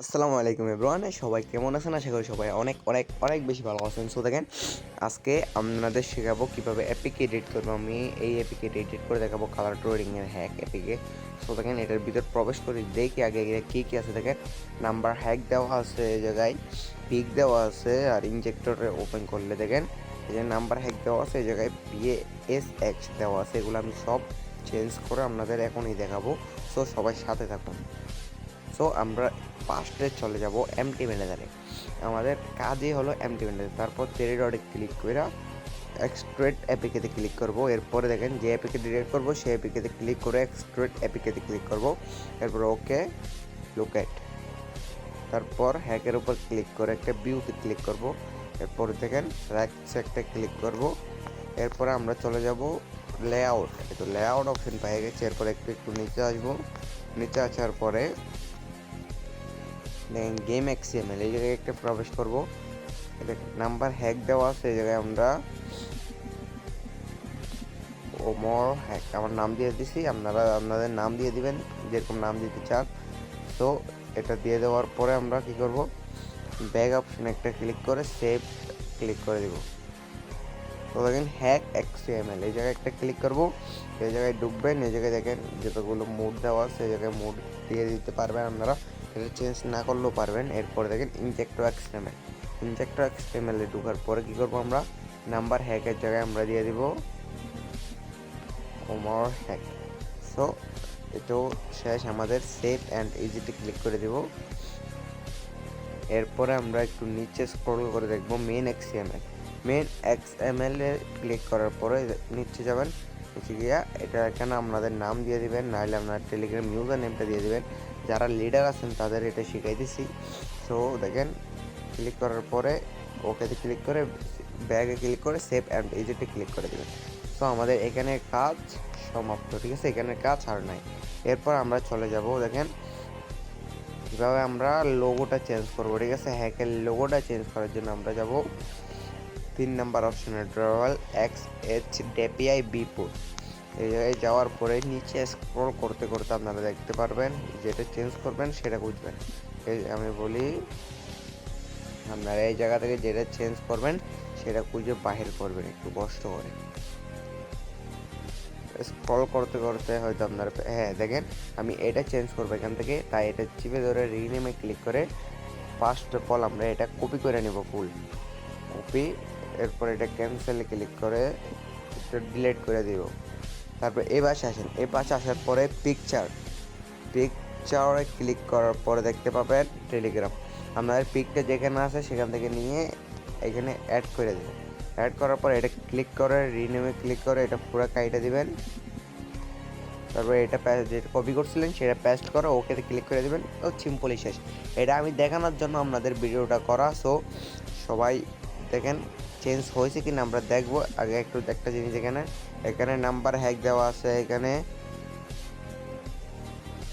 আসসালামু আলাইকুম এভরিওয়ান, সবাই কেমন আছেন? আশা করি সবাই অনেক অনেক অনেক বেশি ভালো আছেন। সো দেখেন, আজকে আপনাদের শেখাবো কীভাবে এপিকে এডিট করবো। আমি এই এপিকে এডিট করে দেখাবো কালার গ্রেডিংয়ের হ্যাক এপিকে। সো দেখেন, এটার ভিতর প্রবেশ করে দেখি আগে কী কী আছে। দেখেন, নাম্বার হ্যাক দেওয়া আছে, এই জায়গায় পিক দেওয়া আছে, আর ইনজেক্টরে ওপেন করলে দেখেন এই যে নাম্বার হ্যাক দেওয়া আছে, এই জায়গায় PASX দেওয়া আছে। এগুলো আমি সব চেঞ্জ করে আপনাদের এখনই দেখাবো। সো সবাই সাথে থাকুন। সো আমরা ফার্স্টে চলে যাব এমটি ম্যানেজারে। আমাদের কাজই হলো এমটি ম্যানেজার। তারপর থ্রি ডটে ক্লিক করে এক্সট্রুড এপিকেতে ক্লিক করব। এরপরে দেখেন যে এপিকে ডিলিট করব সেই এপিকেতে ক্লিক করে এক্সট্রুড এপিকেতে ক্লিক করব। এরপর ওকে লোকেট, তারপর হ্যাকের উপর ক্লিক করে একটা ভিউতে ক্লিক করব। এরপর দেখেন একটা ক্লিক করব। এরপরে আমরা চলে যাব লেআউট। তো লেআউট অপশন পেয়ে গেছে। এরপর একটু নিচে আসবো। নিচে আসার পরে দেখেন গেম XML, এই জায়গায় একটা প্রবেশ করব। নাম্বার হ্যাক দেওয়া আছে, এই জায়গায় আমরা ওমর হ্যাক আমার নাম দিয়ে দিছি। আপনারা আপনাদের নাম দিয়ে দিবেন, যেরকম নাম দিতে চান। তো এটা দিয়ে দেওয়ার পরে আমরা কি করব, ব্যাক অপশনে একটা ক্লিক করে সেভ ক্লিক করে দেব। তো দেখেন হ্যাক XML, এই জায়গায় একটা ক্লিক করব। এই জায়গায় ঢুকবেন, এই জায়গায় দেখেন যতগুলো মোড দেওয়া আছে এই জায়গায় মোড দিয়ে দিতে পারবেন আপনারা, এটা চেঞ্জ না করলেও পারবেন। এরপরে দেখেন ইনজেক্টর XML এ ঢোকার পরে কি করব, আমরা নাম্বার হ্যাকের জায়গায় আমরা দিয়ে দিব ওমর হ্যাক। সো এটাও শেষ আমাদের। সেভ অ্যান্ড ইজিতে ক্লিক করে দেব। এরপরে আমরা একটু নিচে স্ক্রল করে দেখব মেন XML এ ক্লিক করার পরে নিচে যাবেন। নিচে গিয়া এটা এখানে আপনাদের নাম দিয়ে দিবেন, নাহলে আপনার টেলিগ্রাম ইউজার নেমটা দিয়ে দিবেন। যারা লিডার আছেন তাদের এটা শিখাই দিছি। সো দেখেন, ক্লিক করার পরে ওকেতে ক্লিক করে ব্যাগে ক্লিক করে সেভ অ্যান্ড ইজিতে ক্লিক করে দেবেন। সো আমাদের এখানে কাজ সমাপ্ত, ঠিক আছে? এখানের কাজ আর নাই। এরপর আমরা চলে যাব, দেখেন কীভাবে আমরা লোগোটা চেঞ্জ করবো, ঠিক আছে? হ্যাকের লোগোটা চেঞ্জ করার জন্য আমরা যাব 3 নাম্বার অপশনে, ড্রয়াল XHDPI B4। এই জায়গায় যাওয়ার পরে নিচে স্ক্রল করতে করতে আপনারা দেখতে পারবেন যেটা চেঞ্জ করবেন সেটা বুঝবেন। এই আমি বলি, আপনারা এই জায়গা থেকে যেটা চেঞ্জ করবেন সেটা খুঁজে বাহির করবেন একটু কষ্ট করে। স্ক্রল করতে করতে হয়তো আপনার, হ্যাঁ দেখেন আমি এটা চেঞ্জ করবো এখান থেকে, তাই এটা চিপে ধরে রিনেমে ক্লিক করে ফার্স্ট অফ অল আমরা এটা কপি করে নেব, ফুল কপি। এরপর এটা ক্যান্সেলে ক্লিক করে এটা ডিলিট করে দিব। তারপর এই পাশে আসেন, এই পাশে আসার পরে পিকচারে ক্লিক করার পরে দেখতে পাবেন টেলিগ্রাম। আপনাদের পিকটা যেখানে আছে সেখান থেকে নিয়ে এখানে অ্যাড করে দেবেন। অ্যাড করার পর এটা ক্লিক করে রিনেমে ক্লিক করে এটা পুরো কাইটা দিবেন। তারপরে এটা যেটা কপি করছিলেন সেটা পেস্ট করে ওকেতে ক্লিক করে দেবেন। ও সিম্পলি শেষ। এটা আমি দেখানোর জন্য আপনাদের ভিডিওটা করা। সো সবাই দেখেন চেঞ্জ হয়েছে কিনা আমরা দেখবো। আগে একটু একটা জিনিস, এখানে নাম্বার হ্যাক দেওয়া আছে,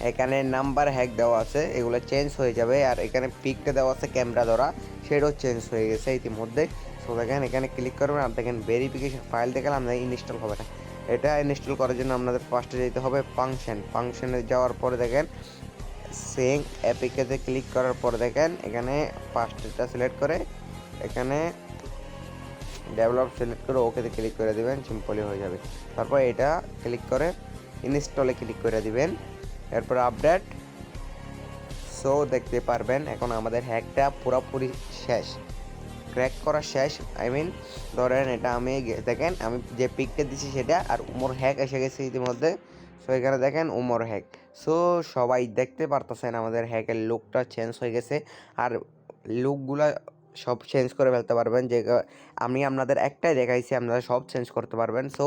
এখানে নাম্বার হ্যাক দেওয়া আছে, এগুলো চেঞ্জ হয়ে যাবে। আর এখানে পিকটা দেওয়া আছে ক্যামেরা ধরা, সেটাও চেঞ্জ হয়ে গেছে ইতিমধ্যে। সো দেখেন এখানে ক্লিক করবেন আর দেখেন ভেরিফিকেশন ফাইল দেখালে আপনাদের ইনস্টল হবে না। এটা ইনস্টল করার জন্য আপনাদের ফার্স্টে যেতে হবে ফাংশনে যাওয়ার পরে দেখেন সেং অ্যাপিকেতে ক্লিক করার পরে দেখেন এখানে ফার্স্টটা সিলেক্ট করে এখানে ডেভেলপ সিলেক্ট করে ওকেতে ক্লিক করে দিবেন, সিম্পলি হয়ে যাবে। তারপর এটা ক্লিক করে ইনস্টলে ক্লিক করে দিবেন। এরপর আপডেট। সো দেখতে পারবেন এখন আমাদের হ্যাকটা পুরোপুরি শেষ, ক্র্যাক করা শেষ। ধরেন এটা আমি দেখেন আমি যে পিকটা দিছি সেটা, আর উমর হ্যাক এসে গেছে ইতিমধ্যে। সো এখানে দেখেন উমর হ্যাক। সো সবাই দেখতে পারতেছেন আমাদের হ্যাকের লুকটা চেঞ্জ হয়ে গেছে। আর লুকগুলা সব চেঞ্জ করে ফেলতে পারবেন, যে আমি আপনাদের একটাই দেখাইছি, আপনারা সব চেঞ্জ করতে পারবেন। সো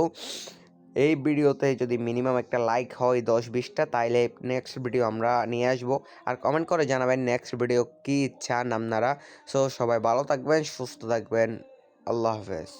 এই ভিডিওতে যদি মিনিমাম একটা লাইক হয় 10-20টা, তাইলে নেক্সট ভিডিও আমরা নিয়ে আসবো। আর কমেন্ট করে জানাবেন নেক্সট ভিডিও কী চান আপনারা। সো সবাই ভালো থাকবেন, সুস্থ থাকবেন। আল্লাহ হাফেজ।